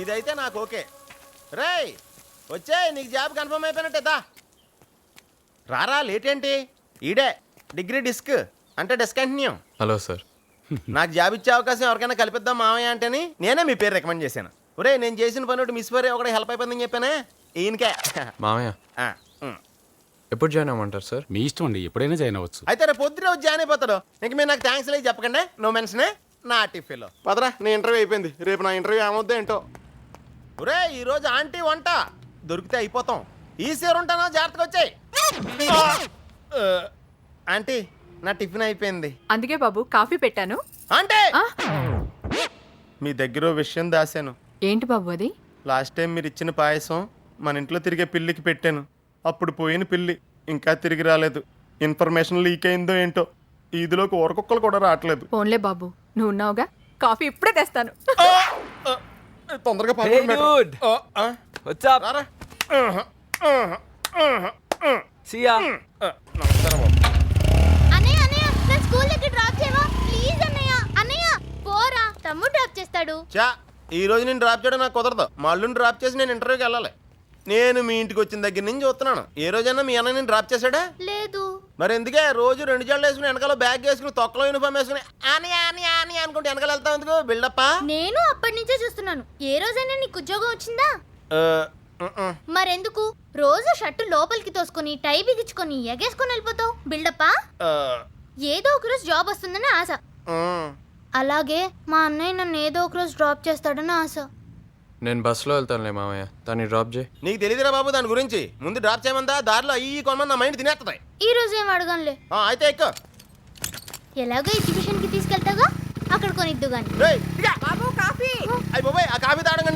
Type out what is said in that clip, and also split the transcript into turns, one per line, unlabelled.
ఇదైతే నాకు ఓకే. రేయ్ వచ్చే నీకు జాబ్ కన్ఫర్మ్ అయిపోయినట్టే దా. రారా లేట్ ఏంటి? ఈడే డిగ్రీ డిస్క్ అంటే డిస్కంటిన్యూ.
Hello sir.
నాకు జాబ్ ఇచ్చే అవకాశం ఎవరికైనా కల్పిద్దాం మామయ్య అంటేని నేనే మీ పేరు రికమెండ్ చేశాను. ఒరే నేను చేసిన పని ఒకటి మిస్ పరి ఒకటి హెల్ప్ అయిపోయిందని చెప్పానే ఈయనకే.
మామయ్య
ఆ, ఉమ్.
ఎప్పుడు జాయిన్ అవ్వమంటారు సార్?
మీ ఇష్టం అండి, ఎప్పుడైనా జాయిన్ అవ్వచ్చు.
అయితే రేపు పొద్దునే వచ్చి జాయిన్ అయిపోతాడు. ఇంక మీరు నాకు థ్యాంక్స్ లేదు చెప్పకండి. నో మెన్షనే నా టిఫిన్లో పదరా. నీ ఇంటర్వ్యూ అయిపోయింది. రేపు నా ఇంటర్వ్యూ ఏమవుద్దో ఏంటో. ఒరే ఈరోజు ఆంటీ వంట దొరికితే అయిపోతాం. ఈ సేరు ఉంటానో జాగ్రత్తగా వచ్చాయి. ఆంటీ నా టిఫిన్ అయిపోయింది.
అందుకే బాబు కాఫీ పెట్టాను.
ఆంటీ
ఆ?
మీ దగ్గర ఓ విషయం దాశాను.
ఏంటి బాబు అది?
లాస్ట్ టైం మీరు ఇచ్చిన పాయసం మన ఇంట్లో తిరిగే పిల్లికి పెట్టాను. అప్పుడు పోయిన పిల్లి ఇంకా తిరిగి రాలేదు. ఇన్ఫర్మేషన్ లీక్ అయిందో ఏంటో. ఈదిలోకి ఊరకుక్కలు కూడా రావట్లేదు.
ఫోన్లే బాబు, నువ్వు ఉన్నావుగా, కాఫీ ఇప్పుడే తెస్తాను.
తొందరగా
Hey, dude. What's up?
రారా.
See ya.
నమస్కారం బాబు.
అన్నయ్య అన్నయ్య నా స్కూల్ దగ్గర డ్రాప్ చేయవా ప్లీజ్ అన్నయ్య. అన్నయ్య పోరా, తమ్ముడు డ్రాప్ చేస్తాడు.
చా ఈ రోజు నేను డ్రాప్ చేయడం నాకు కుదరదు. మా అల్లుని డ్రాప్ చేసి నేను ఇంటర్వ్యూకి వెళ్ళాలి. నేను మీ ఇంటికి వచ్చిన దగ్గర నుంచి చూస్తున్నాను. ఏ రోజైనా మీ అన్న నేను డ్రాప్ చేశాడా?
లేదు.
మరి ఎందుకే రోజు 2 జడలు వేసుకుని వెనకాల బ్యాగ్ వేసుకుని తొక్కలో యూనిఫామ్ వేసుకుని అని అని అని అనుకుంటే వెనకాల వెళ్తావు ఎందుకు? బిల్డప్పా.
నేను అప్పటి నుంచే చూస్తున్నాను. ఏ రోజైనా నీకు ఉద్యోగం వచ్చిందా? మరెందుకు రోజు షర్టు లోపలికి తోసుకొని టై బిగించుకొని ఎగేసుకొని వెళ్ళిపోతావు? బిల్డప్పా. ఏదో ఒక రోజు జాబ్ వస్తుందని ఆశ. అలాగే మా అన్నయ్య నన్ను ఏదో ఒక రోజు డ్రాప్ చేస్తాడని ఆశ.
నేను బస్సులో వెళ్తానులే మామయ్య, తను డ్రాప్ చేయి.
నీకు తెలియదురా బాబు దాని గురించి. ముందు డ్రాప్ చేయమందా దారిలో అయ్యి కొనమని నా మైండ్ తినేస్తాయి.
ఈ రోజు ఏం అడగనులే.
అయితే ఎక్కువ
ఎలాగో ఎగ్జిబిషన్ కి తీసుకెళ్తాగా, అక్కడ కొనిద్దు గాని.
బాబు కాఫీ. అయ్యి బాబాయ్ ఆ కాఫీ తాగడం